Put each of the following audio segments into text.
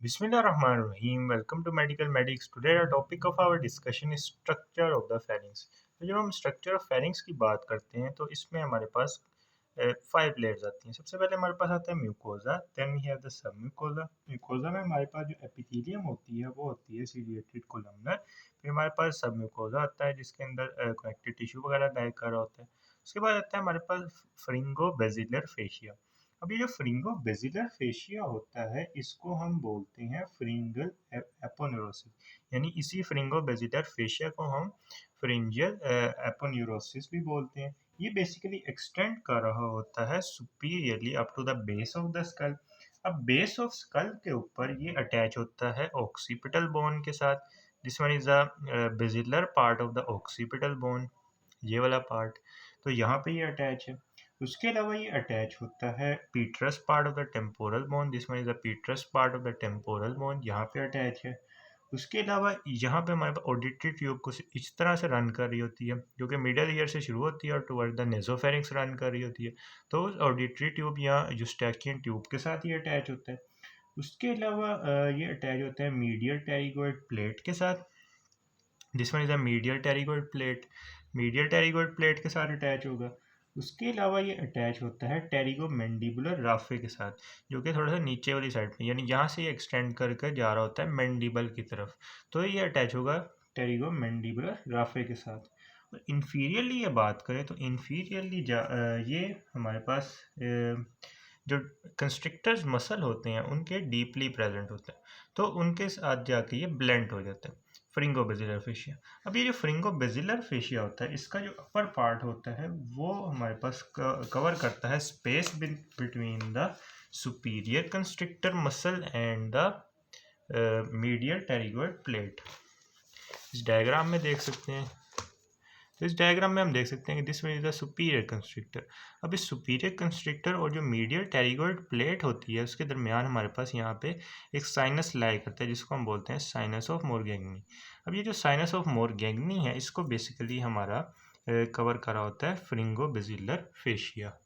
Bismillahirrahmanirrahim. Welcome to Medical Medics. Today our topic of our discussion is structure of the pharynx. तो जब हम structure of pharynx की बात करते हैं तो इसमें हमारे पास 5 लेयर्स आती हैं। सबसे पहले हमारे पास आता है mucosa, then we have the sub mucosa. Mucosa में हमारे पास जो एपिथेलियम होती है वो होती है सीलिएटेड कोलमनर। फिर हमारे पास सब म्यूकोजा आता है जिसके अंदर कनेक्टिव टिश्यू वगैरह लाया कर रहा होता है। उसके बाद आता है हमारे पास फ्रिंगो बेजिलर फेशिया। अब ये जो फ्रिंगो बेजिलर फेशिया होता है इसको हम बोलते हैं फ्रिंगल एपोन्यूरोसिस, यानी इसी फ्रिंगो बेजिलर फेशिया को हम फ्रिंजियल एपोन्यूरोसिस भी बोलते हैं। ये बेसिकली एक्सटेंड कर रहा होता है superiorly up to the base of the skull. अब बेस ऑफ स्कल के ऊपर ये अटैच होता है ऑक्सीपिटल बोन के साथ। This one is the basilar part of the occipital bone, ये वाला पार्ट। तो यहाँ पे ये अटैच है। उसके अलावा ये अटैच होता है petrous part of the temporal bone. This one is the petrous part of the temporal bone, यहाँ पे अटैच है। उसके अलावा यहाँ पे हमारे पास ऑडिटरी ट्यूब को इस तरह से रन कर रही होती है, जो कि मिडल ईयर से शुरू होती है और टुवर्ड द नेजोफेरिंक्स रन कर रही होती है। तो उस ऑडिटरी ट्यूब या यूस्टैकियन ट्यूब के साथ ये अटैच होता है। उसके अलावा ये अटैच होता है मीडियल टेरिगोइड प्लेट के साथ। This one is a medial pterygoid plate, medial pterygoid plate के साथ अटैच होगा। उसके अलावा ये अटैच होता है टेरिगो मैंडिबुलर राफे के साथ, जो कि थोड़ा सा नीचे वाली साइड पे, यानी यहाँ से ये एक्सटेंड करके जा रहा होता है मैंडिबल की तरफ। तो ये अटैच होगा टेरिगो मैंडिबुलर राफे के साथ। और इन्फीरियरली ये बात करें तो इन्फीरियरली ये हमारे पास जो कंस्ट्रिक्टर्स मसल होते हैं उनके डीपली प्रेजेंट होते हैं, तो उनके साथ जाके ये ब्लेंड हो जाता है फ्रिंगो बेजिलर फेशिया। अब ये जो फ्रिंगो बेजिलर फेशिया होता है इसका जो अपर पार्ट होता है वो हमारे पास कवर करता है space between the superior constrictor muscle and the medial pterygoid plate. इस डायग्राम में देख सकते हैं, तो इस डायग्राम में हम देख सकते हैं कि this is the superior constrictor. अब इस सुपीरियर कंस्ट्रिक्टर और जो मीडियल टेरिगोइड प्लेट होती है उसके दरमियान हमारे पास यहाँ पे एक साइनस लाई करता है जिसको हम बोलते हैं साइनस ऑफ मोरगैंगनी। अब ये जो साइनस ऑफ मोरगैंगनी है इसको बेसिकली हमारा कवर करा होता है फ्रिंगो बेजिलर फेशिया।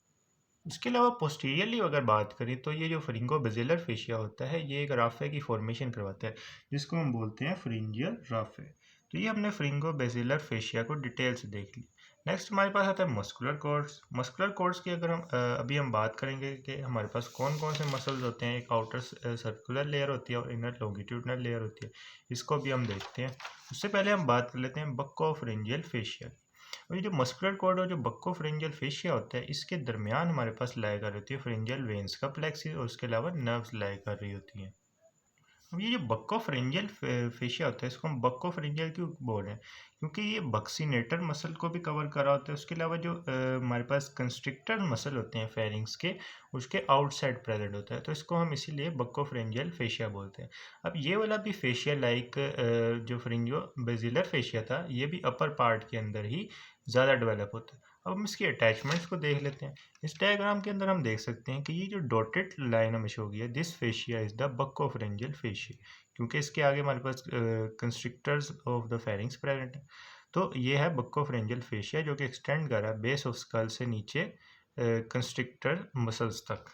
इसके अलावा पोस्टीरियरली अगर बात करें तो ये जो फ्रिंगो बेजिलर फेशिया होता है ये एक राफे की फॉर्मेशन करवाता है जिसको हम बोलते हैं फ्रिंजियल राफे। तो ये हमने फ्रिंगो बेजिलर फेशिया को डिटेल से देख ली। नेक्स्ट हमारे पास आता है मस्कुलर कॉर्ड्स। मस्कुलर कॉर्ड्स की अगर हम अभी हम बात करेंगे कि हमारे पास कौन कौन से मसल्स होते हैं। एक आउटर सर्कुलर लेयर होती है और इनर लॉन्गिट्यूडनल लेयर होती है, इसको भी हम देखते हैं। उससे पहले हम बात कर लेते हैं बक्कोफ्रिंजियल फेशिया। और ये जो मस्कुलर कॉर्ड और जो बक्कोफ्रिंजियल फेशिया होता है इसके दरमियान हमारे पास लाया कर होती है फ्रिंजियल वेन्स का प्लेक्सिस और उसके अलावा नर्व्स लाया कर रही होती हैं। अब ये जो बक्कोफ्रिंजियल फेशिया होता है इसको हम बक्कोफ्रिंजियल क्यों बोल रहे हैं, क्योंकि ये बक्सीनेटर मसल को भी कवर कर रहा होता है। उसके अलावा जो हमारे पास कंस्ट्रिक्टर मसल होते हैं फेरिंग्स के उसके आउटसाइड प्रेजेंट होता है, तो इसको हम इसीलिए बक्कोफ्रिंजियल फेशिया बोलते हैं। अब ये वाला भी फेशिया लाइक जो फ्रिंजो बेजिलर फेशिया था ये भी अपर पार्ट के अंदर ही ज़्यादा डेवलप होता है। अब हम इसकी अटैचमेंट्स को देख लेते हैं। इस डायग्राम के अंदर हम देख सकते हैं कि ये जो डॉटेड लाइन हमें शो की है this fascia is the buccopharyngeal fascia, क्योंकि इसके आगे हमारे पास constrictors of the pharynx present है। तो ये है बक्कोफ्रिंजियल फेशिया जो कि एक्सटेंड कर रहा है बेस ऑफ स्कल से नीचे कंस्ट्रिक्टर मसल्स तक।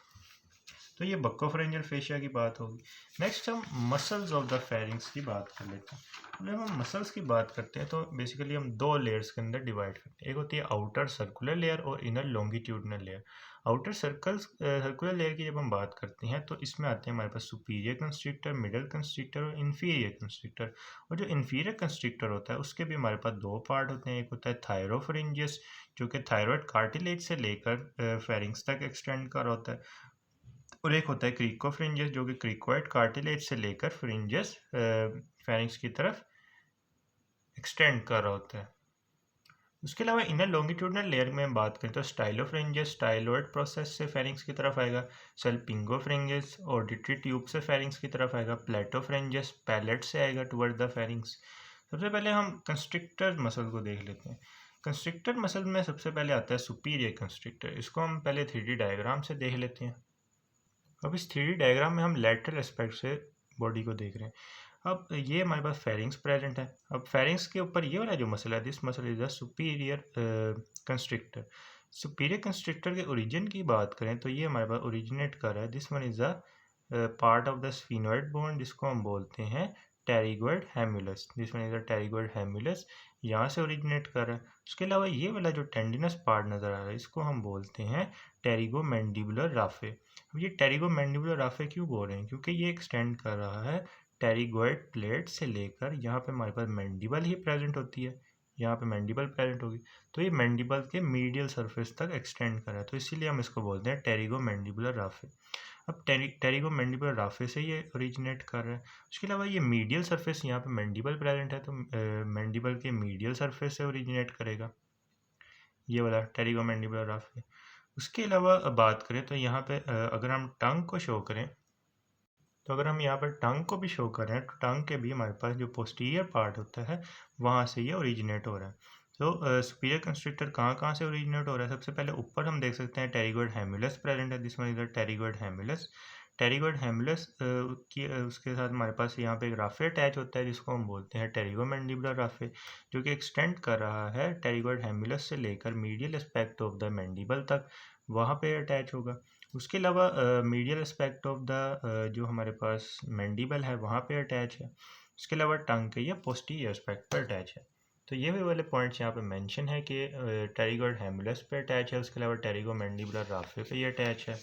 तो ये बक्कोफ्रिंजियल फेशिया की बात होगी। नेक्स्ट हम मसल्स ऑफ द फेरिंग्स की बात कर लेते हैं। जब हम मसल्स की बात करते हैं तो बेसिकली हम दो लेयर्स के अंदर डिवाइड करते हैं। एक होती है आउटर सर्कुलर लेयर और inner longitudinal layer. Outer circular layer की जब हम बात करते हैं तो इसमें आते हैं हमारे पास सुपीरियर कंस्ट्रिक्टर, मिडल कंस्ट्रिक्टर और इन्फीरियर कंस्ट्रिक्टर। और जो इन्फीरियर कंस्ट्रिक्टर होता है उसके भी हमारे पास दो पार्ट होते हैं। एक होता है थायरोफ्रिंजियस जो कि थायरॉयड कार्टिलेज से लेकर फेरिंग्स तक एक्सटेंड कर होता है, और एक होता है क्रिकोफ्रिंजियस जो कि क्रिकोइड कार्टिलेज से लेकर फ्रिंजियस फेरिंग्स की तरफ एक्सटेंड कर रहा होता है। उसके अलावा इनर लॉन्गिट्यूडनल लेयर में हम बात करें तो स्टाइलोफ्रिंजियस स्टाइलोइड प्रोसेस से फेरिंग्स की तरफ आएगा। सल्पिंगोफ्रिंजियस ऑडिटरी ट्यूब से फेरिंग्स की तरफ आएगा। प्लेटोफ्रिंजियस पैलेट से आएगा टुवर्ड द फेरिंग्स। सबसे पहले हम कंस्ट्रिक्टर मसल को देख लेते हैं। कंस्ट्रिक्टर मसल में सबसे पहले आता है सुपीरियर कंस्ट्रिक्टर। इसको हम पहले 3D डायग्राम से देख लेते हैं। अब इस 3D डायग्राम में हम लेटरल एस्पेक्ट से बॉडी को देख रहे हैं। अब ये हमारे पास फेरिंग्स प्रेजेंट है। अब फेरिंग्स के ऊपर ये वाला जो मसल है this muscle is the superior constrictor. Superior constrictor के ओरिजिन की बात करें तो ये हमारे पास ओरिजिनेट कर रहा है। This one is the part of the sphenoid bone जिसको हम बोलते हैं टेरिगोइड हेमुलस, जिसमें इधर टेरिगोइड हेमुलस यहाँ से ओरिजिनेट कर रहा है। उसके अलावा ये वाला जो टेंडिनस पार्ट नज़र आ रहा है इसको हम बोलते हैं टेरिगोमैंडिबुलर राफे। अब ये टेरिगोमैंडिबुलर राफे क्यों बोल रहे हैं, क्योंकि ये एक्सटेंड कर रहा है टेरिगोइड प्लेट से लेकर यहाँ पे हमारे पास मैंडिबल ही प्रेजेंट होती है, यहाँ पे मैंडिबल प्रेजेंट होगी, तो ये मैंडिबल के मीडियल सरफेस तक एक्सटेंड कर रहा है, तो इसीलिए हम इसको बोलते हैं टेरिगोमैंडिबुलर राफे। अब टेरिगोमैंडिबुलर राफे से ये ओरिजिनेट कर रहा है। उसके अलावा ये मीडियल सरफेस यहाँ पे मैंडिबल प्रेजेंट है, तो मैंडिबल के मीडियल सरफेस से ओरिजिनेट करेगा ये वाला टेरिगोमैंडिबुलर राफे। उसके अलावा बात करें तो यहाँ पे अगर हम टंग को शो करें, तो अगर हम यहाँ पर टंग को भी शो करें तो टंग के भी हमारे पास जो पोस्टीरियर पार्ट होता है वहाँ से ये ओरिजिनेट हो रहा है। तो सुपीरियर कंस्ट्रक्टर कहाँ से ओरिजिनेट हो रहा है, सबसे पहले ऊपर हम देख सकते हैं टेरिगोइड हेमुलस प्रेजेंट है, this one is the pterygoid hamulus. Pterygoid hamulus की उसके साथ हमारे पास यहाँ पे एक राफे अटैच होता है जिसको हम बोलते हैं टेरिगोमैंडिबुलर राफे, जो कि एक्सटेंड कर रहा है टेरिगोइड हेमुलस से लेकर medial aspect of the mandible तक, वहाँ पे अटैच होगा। उसके अलावा मीडियल एस्पेक्ट ऑफ द जो हमारे पास मैंडिबल है वहाँ पे अटैच है। उसके अलावा टंग के ये पोस्टीरियर एस्पेक्ट पर अटैच है। तो ये भी वाले पॉइंट्स यहाँ पे मेंशन है कि टेरिगोइड हेमुलस पे अटैच है, उसके अलावा टेरिगोमैंडिबुलर राफे पे ये अटैच है।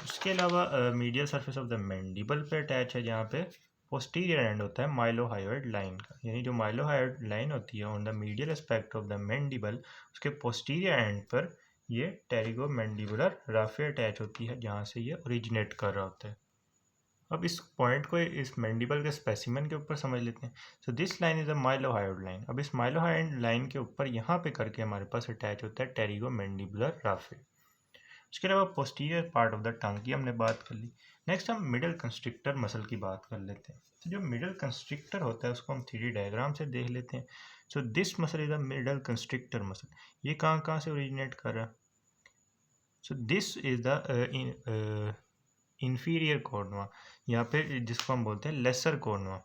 उसके अलावा medial surface of the mandible पे अटैच है, जहाँ पे पोस्टीरियर एंड होता है माइलोहायोइड लाइन का, यानी जो माइलोहायोइड लाइन होती है on the medial aspect of the mandible, उसके पोस्टीरियर एंड पर ये टेरिगोमैंडिबुलर राफे अटैच होती है, जहाँ से ये ओरिजिनेट कर रहा होता है। अब इस पॉइंट को इस मैंडिबल के स्पेसिमेन के ऊपर समझ लेते हैं। So this line is a mylohyoid line. अब इस माइलोहायोइड लाइन के ऊपर यहाँ पे करके हमारे पास अटैच होता है टेरिगोमैंडिबुलर राफे। उसके अलावा posterior part of the tongue की हमने बात कर ली। नेक्स्ट हम मिडल कंस्ट्रिक्टर मसल की बात कर लेते हैं। तो जो मिडल कंस्ट्रिक्टर होता है उसको हम 3D डायग्राम से देख लेते हैं। So this muscle is the middle constrictor muscle. ये कहाँ से ओरिजिनेट कर रहा है? सो दिस इज द इंफीरियर कॉर्नुआ, यहाँ पे जिसको हम बोलते हैं लेसर कॉर्नुआ,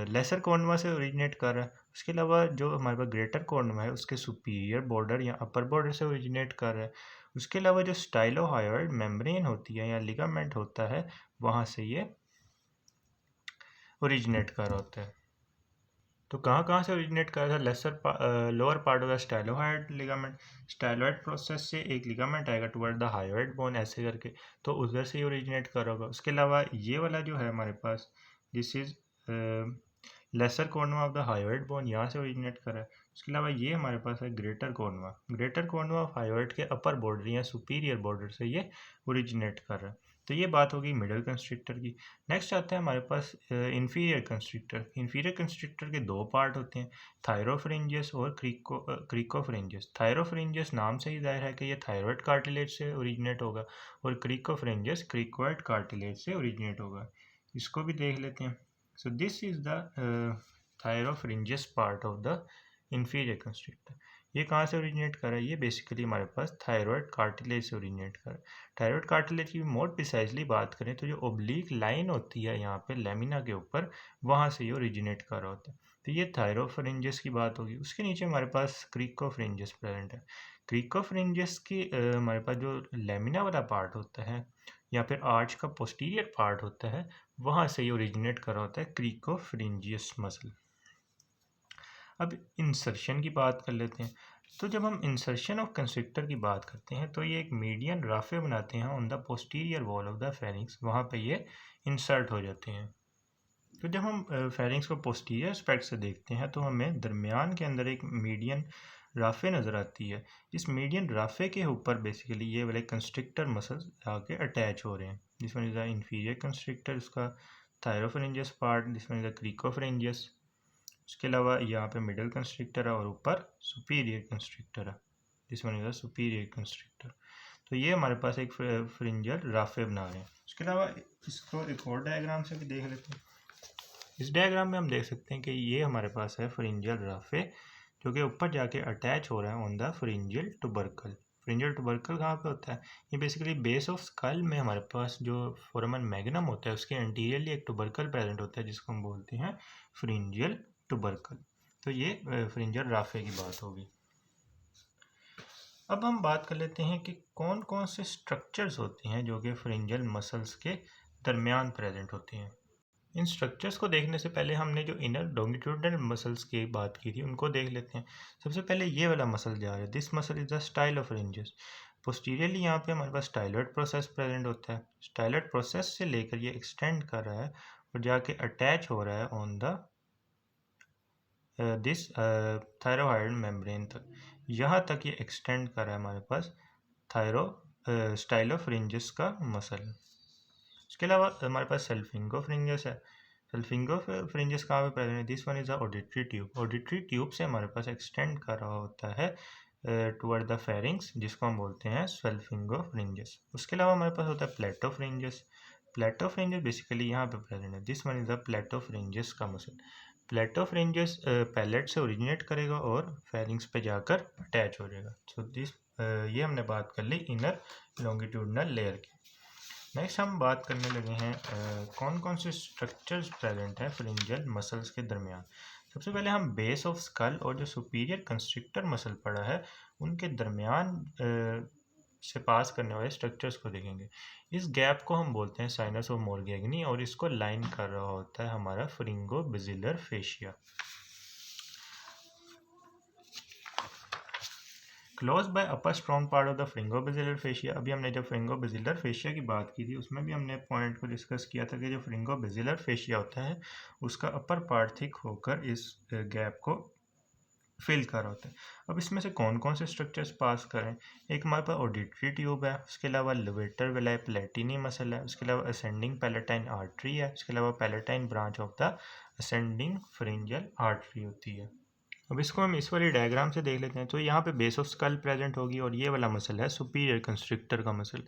लेसर कॉर्नुआ से ओरिजिनेट कर रहा है। उसके अलावा जो हमारे पास ग्रेटर कॉर्नुआ है उसके सुपीरियर बॉर्डर या अपर बॉर्डर से ओरिजिनेट कर रहा है। उसके अलावा जो स्टाइलोहायोइड मेम्ब्रेन होती है या लिगामेंट होता है वहाँ से ये ओरिजिनेट कर रहा होता है। तो कहाँ से ओरिजिनेट कर रहा था? Lower part of the स्टाइलोहायोइड ligament. Styloid process से एक लिगामेंट आएगा टुवर्ड द हायोइड बोन ऐसे करके, तो उधर से ही ओरिजिनेट कर रहा होगा। उसके अलावा ये वाला जो है हमारे पास, this is lesser cornua of the hyoid bone, यहाँ से ओरिजिनेट कर रहा है। उसके अलावा ये हमारे पास है ग्रेटर कॉर्नुआ, ग्रेटर कॉर्नुआ ऑफ हायोइड के अपर बॉर्डर या सुपीरियर बॉर्डर से ये ओरिजिनेट कर रहा है। तो ये बात होगी मिडल कंस्ट्रिक्टर की। नेक्स्ट आता है हमारे पास इंफीरियर कंस्ट्रिक्टर। इंफीरियर कंस्ट्रिक्टर के दो पार्ट होते हैं, थायरोफ्रिंजियस और क्रिकोफ्रिंजियस। थायरोफ्रिंजियस नाम से ही जाहिर है कि ये थायरॉयड कार्टिलेज से ओरिजिनेट होगा, और क्रिकोफ्रिंजियस क्रिकोइड कार्टिलेज से ओरिजिनेट होगा। इसको भी देख लेते हैं। So this is the thyropharyngeus part of the inferior constrictor. ये कहाँ से ओरिजिनेट कर रहा है? ये बेसिकली हमारे पास थायरॉयड कार्टिलेज से ओरिजिनेट कर रहा है। थायरॉयड कार्टिलेज की मोर प्रिसाइजली बात करें तो जो ओब्लीक लाइन होती है यहाँ पे लेमिना के ऊपर, वहाँ से ये ओरिजिनेट कर रहा होता है। तो ये थायरोफ्रिंजियस की बात होगी। उसके नीचे हमारे पास क्रिकोफ्रिंजियस प्रेजेंट है। क्रिकोफ्रिंजियस की हमारे पास जो लेमिना वाला पार्ट होता है या फिर आर्च का पोस्टीरियर पार्ट होता है, वहाँ से ये ओरिजिनेट कर रहा होता है क्रिकोफ्रिंजियस मसल। अब इंसर्शन की बात कर लेते हैं। तो जब हम इंसर्शन ऑफ कंस्ट्रिक्टर की बात करते हैं तो ये एक मीडियन राफे बनाते हैं on the posterior wall of the pharynx, वहाँ पे ये इंसर्ट हो जाते हैं। तो जब हम फेरिंक्स को पोस्टीरियर एस्पेक्ट से देखते हैं तो हमें दरमियान के अंदर एक मीडियन राफे नज़र आती है। इस मीडियन राफे के ऊपर बेसिकली ये वाले कंस्ट्रिक्टर मसल्स आके अटैच हो रहे हैं। This one is the inferior constrictor, इसका thyropharyngeus part, this one is the cricopharyngeus. उसके अलावा यहाँ पे मिडल कंस्ट्रिक्टर है और ऊपर सुपीरियर कंस्ट्रिक्टर है, this one is the superior constrictor. तो ये हमारे पास एक फ्रिंजल राफे बना रहे हैं। उसके अलावा इसको एक और डायग्राम से भी देख लेते हैं। इस डायग्राम में हम देख सकते हैं कि ये हमारे पास है फ्रिंजल राफे, जो कि ऊपर जाके अटैच हो रहा है ऑन द फ्रिंजल टुबरकल। फ्रिंजल टुबरकल कहाँ पे होता है? ये बेसिकली बेस ऑफ स्कल में हमारे पास जो फोरामन मैग्नम होता है उसके एंटीरियरली एक टुबरकल प्रेजेंट होता है जिसको हम बोलते हैं फ्रिंजियल टुबरकल। तो ये फ्रिंजल राफे की बात होगी। अब हम बात कर लेते हैं कि कौन कौन से स्ट्रक्चर्स होते हैं जो कि फ्रिंजल मसल्स के दरमियान प्रेजेंट होती हैं। इन स्ट्रक्चर्स को देखने से पहले हमने जो इनर लॉन्गिट्यूडनल मसल्स की बात की थी उनको देख लेते हैं। सबसे पहले ये वाला मसल जा रहा है, this muscle is the stylopharyngeus. Posteriorly यहाँ पे हमारे पास स्टाइलॉइड प्रोसेस प्रेजेंट होता है। स्टाइलॉइड प्रोसेस से लेकर ये एक्सटेंड कर रहा है और जाके अटैच हो रहा है on the this thyroid membrane तक। यहाँ तक ये एक्सटेंड कर रहा है हमारे पास थायरो स्टाइलोफरेंजियस का मसल। इसके अलावा हमारे पास सल्फिंगोफ्रेंजियस है। सल्फिंगोफ्रेंजियस कहाँ पे प्रेजेंट है? This one is the auditory tube. Auditory tube से हमारे पास एक्सटेंड कर रहा होता है टुवर्ड द फेरिंग्स, जिसको हम बोलते हैं सल्फिंगोफ्रेंजियस। उसके अलावा हमारे पास होता है प्लेटोफ्रेंजियस। प्लेटोफ्रेंजियस बेसिकली यहाँ पे प्रेजेंट है। दिस वन इज द प्लेटोफ्रेंजियस का मसल। प्लेटोफ्रेंजियस पैलेट से ओरिजिनेट करेगा और फेरिंग्स पे जाकर अटैच हो जाएगा। सो दिस ये हमने बात कर ली इनर लॉन्गिट्यूडनल लेयर की। नेक्स्ट हम बात करने लगे हैं कौन कौन से स्ट्रक्चर्स प्रेजेंट हैं फ्रिंजियल मसल्स के दरमियान। सबसे पहले हम बेस ऑफ स्कल और जो सुपीरियर कंस्ट्रिक्टर मसल पड़ा है उनके दरमियान से पास करने वाले स्ट्रक्चर्स को देखेंगे। इस गैप को हम बोलते हैं साइनस ऑफ मोरगेगनी और इसको लाइन कर रहा होता है हमारा pharyngobasilar fascia. Close by upper strong part of the pharyngobasilar fascia. अभी हमने जब फ्रिंगोबेसिलर फेशिया की बात की थी उसमें भी हमने पॉइंट को डिस्कस किया था कि जो फ्रिंगोबेसिलर फेशिया होता है उसका अपर पार्ट थिक होकर इस गैप को फिल कर रहा होता है। अब इसमें से कौन कौन से स्ट्रक्चर्स पास करें? एक हमारे पास ऑडिटरी ट्यूब है, उसके अलावा लेवेटर विलाई प्लेटिनी मसल है, उसके अलावा असेंडिंग पैलेटाइन आर्टरी है, उसके अलावा palatine branch of the ascending pharyngeal artery होती है। अब इसको हम इस वाली डायग्राम से देख लेते हैं। तो यहाँ पे बेस ऑफ स्कल प्रेजेंट होगी और ये वाला मसल है सुपीरियर कंस्ट्रिक्टर का मसल।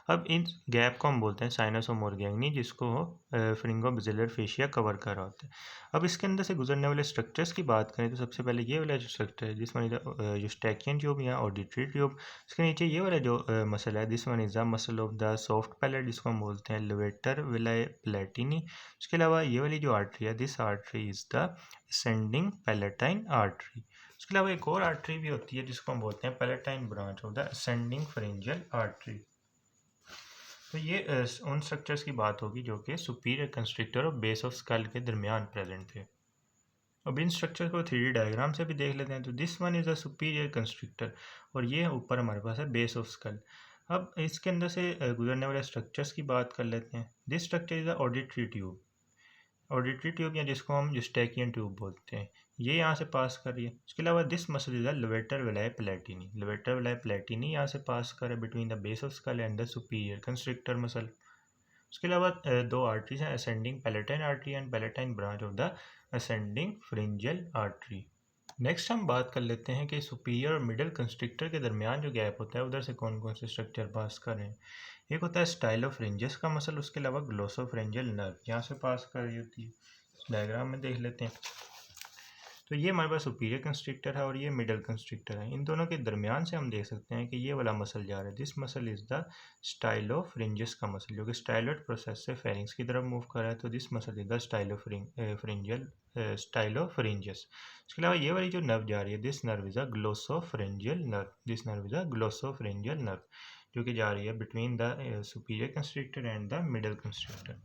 अब इन गैप को हम बोलते हैं साइनस ऑफ मोरगेगनी, जिसको फ्रिंगोबेसिलर फेशिया कवर कर रहा होता है। अब इसके अंदर से गुजरने वाले स्ट्रक्चर्स की बात करें तो सबसे पहले ये वाला जो स्ट्रक्चर है जिसमें यूस्टैकियन ट्यूब या ऑडिटरी ट्यूब, इसके नीचे ये वाला जो मसल है this one is the muscle of the soft palate, जिसको हम बोलते हैं लेवेटर विलाई प्लेटिनी। उसके अलावा ये वाली जो आर्टरी है this artery is the ascending palatine artery. उसके अलावा एक और आर्टरी भी होती है जिसको हम बोलते हैं palatine branch of the ascending pharyngeal artery. तो ये उन स्ट्रक्चर्स की बात होगी जो कि सुपीरियर कंस्ट्रिक्टर और बेस ऑफ स्कल के दरमियान प्रेजेंट थे। अब इन स्ट्रक्चर को 3D डायग्राम से भी देख लेते हैं। तो this one is a superior constrictor और ये ऊपर हमारे पास है बेस ऑफ स्कल। अब इसके अंदर से गुजरने वाले स्ट्रक्चर्स की बात कर लेते हैं। This structure is a auditory tube. Auditory tube या जिसको हम यूस्टैकियन ट्यूब बोलते हैं, ये यहाँ से पास कर रही है। उसके अलावा this muscle is the levator veli palatini. Levator veli palatini यहाँ से पास कर है between the base of skull and the superior constrictor muscle. उसके अलावा दो आर्टरीज हैं, ascending palatine artery and palatine branch of the ascending pharyngeal artery. Next हम बात कर लेते हैं कि सुपीरियर और मिडिल कंस्ट्रिक्टर के दरमियान जो गैप होता है उधर से कौन कौन से स्ट्रक्चर पास कर रहे हैं। एक होता है स्टाइलोफ्रेंजियस का मसल, उसके अलावा ग्लोसोफ्रेंजियल नर्व यहाँ से पास कर रही होती है। डायग्राम में देख लेते हैं। तो ये हमारे पास सुपीरियर कंस्ट्रिक्टर है और ये मिडल कंस्ट्रिक्टर है। इन दोनों के दरमियान से हम देख सकते हैं कि ये वाला मसल जा रहा है। दिस मसल इज द स्टाइलोफ्रेंजियस का मसल जो कि स्टाइलॉइड प्रोसेस से फेरिंग्स की तरफ मूव कर रहा है। तो this muscle is the stylopharyngeus. इसके अलावा ये वाली जो नर्व जा रही है this nerve is a glossopharyngeal nerve. This nerve is a glossopharyngeal nerve जो कि जा रही है between the superior constrictor and the middle constrictor.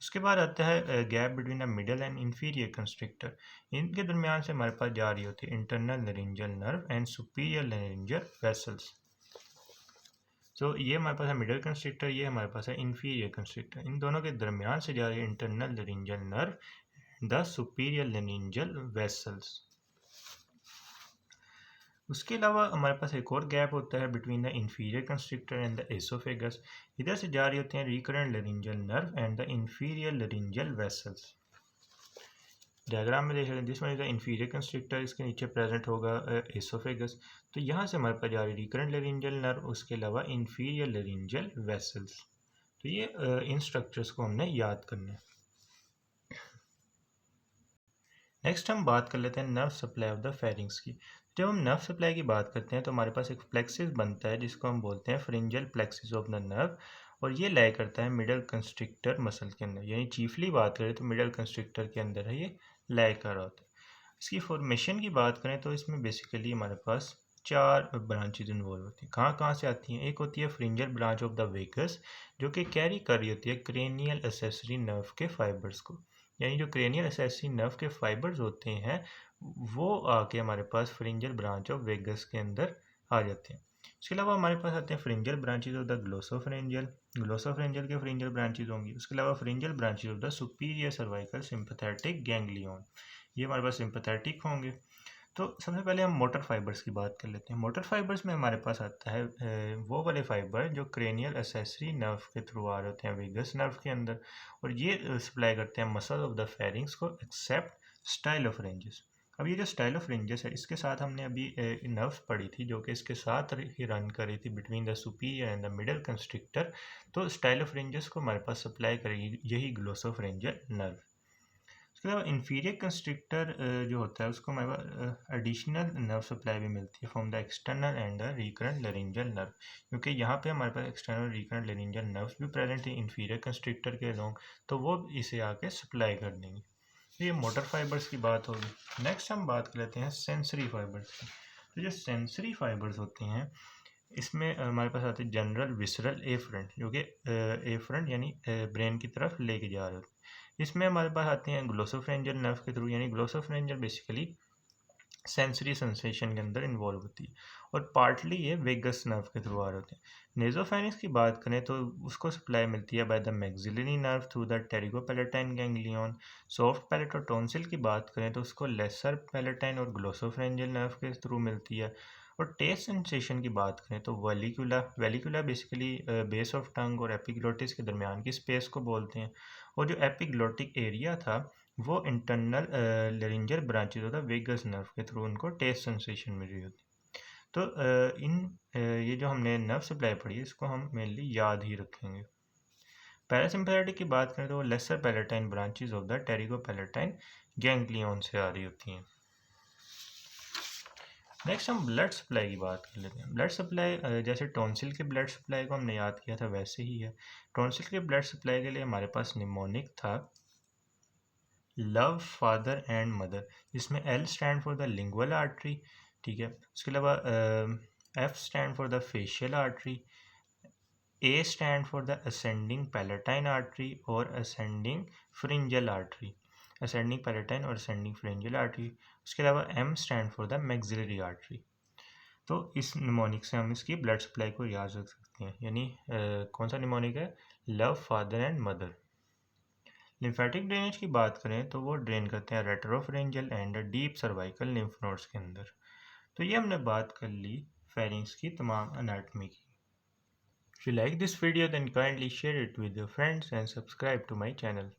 उसके बाद आता है gap between the middle and inferior constrictor. इनके दरमियान से हमारे पास जा रही होती है internal laryngeal nerve and superior laryngeal vessels. तो ये हमारे पास है मिडल कंस्ट्रिक्टर, ये हमारे पास है इंफीरियर कंस्ट्रिक्टर। इन दोनों के दरमियान से जा रही है internal laryngeal nerve and the superior laryngeal vessels. उसके अलावा हमारे पास एक और गैप होता है between the inferior constrictor and the oesophagus. इधर से जा रही होती हैं recurrent laryngeal nerve and the inferior laryngeal vessels. Diagram में देख रहे हैं this one is the inferior constrictor, इसके नीचे प्रेजेंट होगा एसोफेगस। तो यहाँ से हमारे पास जा रही रिकरेंट लेरिंजियल नर्व, उसके अलावा इंफीरियर लेरिंजियल वेसल्स। तो ये इन स्ट्रक्चर्स को हमने याद करना है। नेक्स्ट हम बात कर लेते हैं nerve supply of the pharynx की। जब हम नर्व सप्लाई की बात करते हैं तो हमारे पास एक प्लेक्सिस बनता है जिसको हम बोलते हैं फ्रिंजियल प्लेक्सिस ऑफ द नर्व और ये लाई करता है मिडल कंस्ट्रिक्टर मसल के अंदर, यानी चीफली बात करें तो मिडल कंस्ट्रिक्टर के अंदर है ये लाई कर रहा होता है। इसकी फॉर्मेशन की बात करें तो इसमें बेसिकली हमारे पास चार ब्रांचेज इन्वॉल्व होती हैं। कहाँ कहाँ से आती हैं? एक होती है फ्रिंजल ब्रांच ऑफ द वेगस, जो कि कैरी कर रही होती है क्रेनियल एसेसरी नर्व के फाइबर्स को। यानी जो क्रेनियल एसेसरी नर्व के फाइबर्स होते हैं वो आके हमारे पास फ्रिंजल ब्रांच ऑफ वेगस के अंदर आ जाते हैं। इसके अलावा हमारे पास आते हैं pharyngeal branches of the glossopharyngeal. Glossopharyngeal के फ्रिंजल ब्रांचेज होंगी। उसके अलावा pharyngeal branches of the superior cervical sympathetic ganglion, ये हमारे पास सिंपैथेटिक होंगे। तो सबसे पहले हम मोटर फाइबर्स की बात कर लेते हैं। मोटर फाइबर्स में हमारे पास आता है वो वाले फाइबर जो क्रेनियल एसेसरी नर्व के थ्रू आ रहे होते हैं वेगस नर्व के अंदर, और ये सप्लाई करते हैं मसल ऑफ द फेरिंग्स को एक्सेप्ट स्टाइलोफ्रेंजिस। अब ये जो स्टाइलोफ्रेंजिस है इसके साथ हमने अभी नर्व्स पढ़ी थी जो कि इसके साथ ही रन कर रही थी between the superior and the middle constrictor. तो स्टाइलोफ्रेंजिस को हमारे पास सप्लाई करेगी यही ग्लोसोफ्रेंजियल नर्व। उसके अलावा इन्फीरियर कंस्ट्रिक्टर जो होता है उसको हमारे पास एडिशनल नर्व सप्लाई भी मिलती है from the external and the recurrent laryngeal nerve, क्योंकि यहाँ पे हमारे पास एक्सटर्नल रिकरेंट लेरिंजियल नर्व्स भी प्रेजेंट है इन्फीरियर कंस्ट्रिक्टर के अलोंग, तो वो इसे आके सप्लाई कर देंगे। तो ये मोटर फाइबर्स की बात होगी। नेक्स्ट हम बात कर लेते हैं सेंसरी फाइबर्स की। तो जो सेंसरी फाइबर्स होते हैं इसमें हमारे पास आते हैं जनरल विसरल एफरेंट, जो कि एफरेंट यानी ब्रेन की तरफ लेके जा रहे होते हैं। इसमें हमारे पास आते हैं ग्लोसोफ्रेंजियल नर्व के थ्रू, यानी ग्लोसोफ्रेंजियल बेसिकली सेंसरी सेंसेशन के अंदर इन्वॉल्व होती है, और पार्टली ये वेगस नर्व के थ्रू आ रहे होते हैं। नेजोफेरिंक्स की बात करें तो उसको सप्लाई मिलती है by the maxillary nerve through the pterygopalatine ganglion. Soft palate और टॉन्सिल की बात करें तो उसको लेसर पैलेटाइन और ग्लोसोफ्रेंजियल नर्व के थ्रू मिलती है। और टेस्ट सेंसेशन की बात करें तो वेलिकुला वेलिकुला बेसिकली बेस ऑफ टंग और एपिग्लोटिस के दरमियान की स्पेस को बोलते हैं, और जो एपिग्लोटिक एरिया था वो इंटरनल लेरिंजल ब्रांचेज होता है वेगस नर्व के थ्रू उनको टेस्ट सेंसेशन मिल रही होती। तो ये जो हमने नर्व सप्लाई पढ़ी है इसको हम मेनली याद ही रखेंगे। पैरासिम्पैथेटिक की बात करें तो वो lesser palatine branches of the pterygopalatine ganglion से आ रही होती हैं। नेक्स्ट हम ब्लड सप्लाई की बात कर लेते हैं। ब्लड सप्लाई जैसे टॉन्सिल के ब्लड सप्लाई को हमने याद किया था वैसे ही है। टॉन्सिल के ब्लड सप्लाई के लिए हमारे पास निमोनिक था लव फादर एंड मदर, जिसमें L stand for the lingual artery, ठीक है। उसके अलावा F stand for the facial artery, A stand for the ascending palatine artery और ascending pharyngeal artery, ascending palatine और असेंडिंग फ्रिंजल आर्टरी। उसके अलावा M stand for the maxillary artery. तो इस निमोनिक से हम इसकी ब्लड सप्लाई को याद रख सकते हैं, यानी कौन सा निमोनिक है? Love father and mother. Lymphatic drainage की बात करें तो वो ड्रेन करते हैं retropharyngeal and deep cervical lymph nodes के अंदर। तो ये हमने बात कर ली फेरिंग्स की तमाम अनाटमी की। If you like this video then kindly share it with your friends and subscribe to my channel.